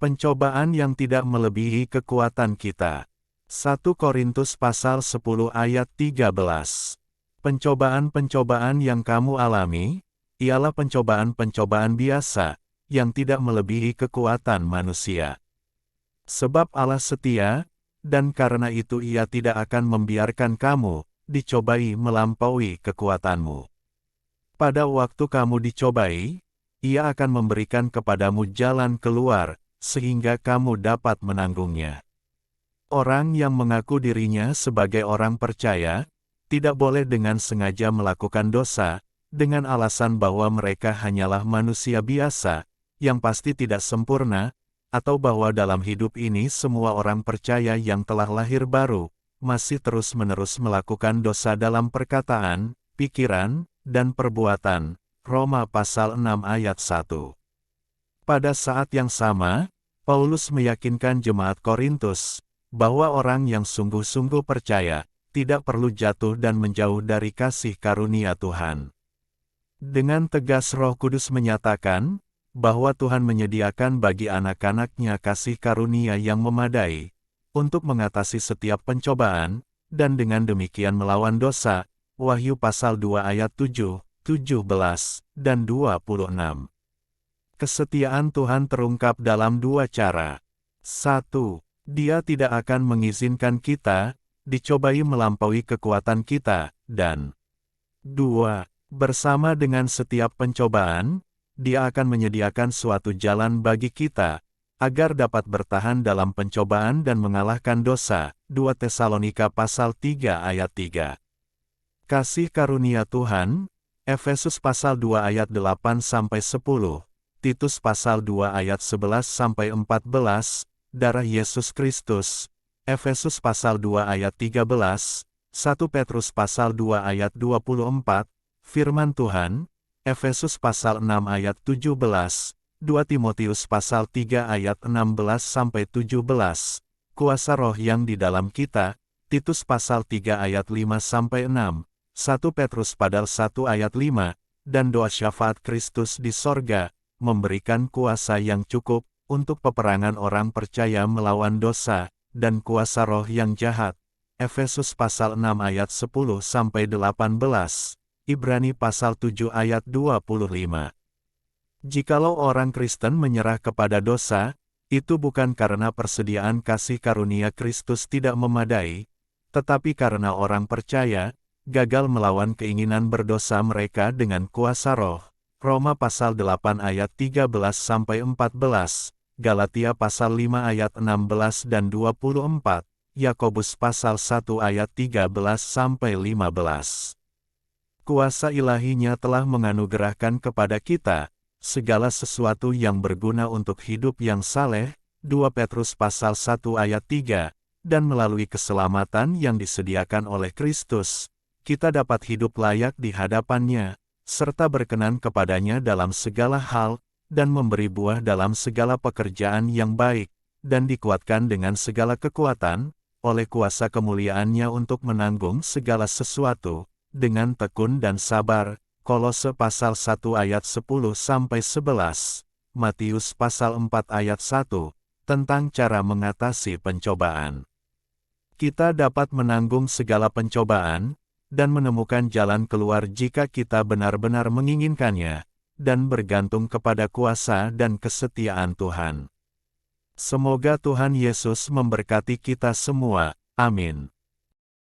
Pencobaan yang tidak melebihi kekuatan kita. 1 Korintus pasal 10 ayat 13. Pencobaan-pencobaan yang kamu alami, ialah pencobaan-pencobaan biasa, yang tidak melebihi kekuatan manusia. Sebab Allah setia, dan karena itu Ia tidak akan membiarkan kamu dicobai melampaui kekuatanmu. Pada waktu kamu dicobai, Ia akan memberikan kepadamu jalan keluar, sehingga kamu dapat menanggungnya. Orang yang mengaku dirinya sebagai orang percaya, tidak boleh dengan sengaja melakukan dosa, dengan alasan bahwa mereka hanyalah manusia biasa, yang pasti tidak sempurna, atau bahwa dalam hidup ini semua orang percaya yang telah lahir baru, masih terus-menerus melakukan dosa dalam perkataan, pikiran, dan perbuatan. Roma pasal 6 ayat 1. Pada saat yang sama, Paulus meyakinkan jemaat Korintus, bahwa orang yang sungguh-sungguh percaya, tidak perlu jatuh dan menjauh dari kasih karunia Tuhan. Dengan tegas Roh Kudus menyatakan, bahwa Tuhan menyediakan bagi anak-anaknya kasih karunia yang memadai, untuk mengatasi setiap pencobaan, dan dengan demikian melawan dosa. Wahyu pasal 2 ayat 7, 17, dan 26. Kesetiaan Tuhan terungkap dalam dua cara. 1. Dia tidak akan mengizinkan kita dicobai melampaui kekuatan kita, dan 2. Bersama dengan setiap pencobaan, Dia akan menyediakan suatu jalan bagi kita, agar dapat bertahan dalam pencobaan dan mengalahkan dosa. 2 Tesalonika pasal 3 ayat 3. Kasih karunia Tuhan, Efesus pasal 2 ayat 8-10. Titus pasal 2 ayat 11-14, darah Yesus Kristus, Efesus pasal 2 ayat 13, 1 Petrus pasal 2 ayat 24, firman Tuhan, Efesus pasal 6 ayat 17, 2 Timotius pasal 3 ayat 16-17, kuasa roh yang di dalam kita, Titus pasal 3 ayat 5-6, 1 Petrus pasal 1 ayat 5, dan doa syafaat Kristus di sorga, memberikan kuasa yang cukup untuk peperangan orang percaya melawan dosa dan kuasa roh yang jahat. Efesus pasal 6 ayat 10-18, Ibrani pasal 7 ayat 25. Jikalau orang Kristen menyerah kepada dosa, itu bukan karena persediaan kasih karunia Kristus tidak memadai, tetapi karena orang percaya gagal melawan keinginan berdosa mereka dengan kuasa roh. Roma pasal 8 ayat 13-14, Galatia pasal 5 ayat 16 dan 24, Yakobus pasal 1 ayat 13-15. Kuasa ilahinya telah menganugerahkan kepada kita segala sesuatu yang berguna untuk hidup yang saleh, 2 Petrus pasal 1 ayat 3, dan melalui keselamatan yang disediakan oleh Kristus, kita dapat hidup layak di hadapan-Nya, serta berkenan kepadanya dalam segala hal, dan memberi buah dalam segala pekerjaan yang baik, dan dikuatkan dengan segala kekuatan, oleh kuasa kemuliaan-Nya untuk menanggung segala sesuatu, dengan tekun dan sabar. Kolose pasal 1 ayat 10-11, Matius pasal 4 ayat 1, tentang cara mengatasi pencobaan. Kita dapat menanggung segala pencobaan, dan menemukan jalan keluar jika kita benar-benar menginginkannya, dan bergantung kepada kuasa dan kesetiaan Tuhan. Semoga Tuhan Yesus memberkati kita semua. Amin.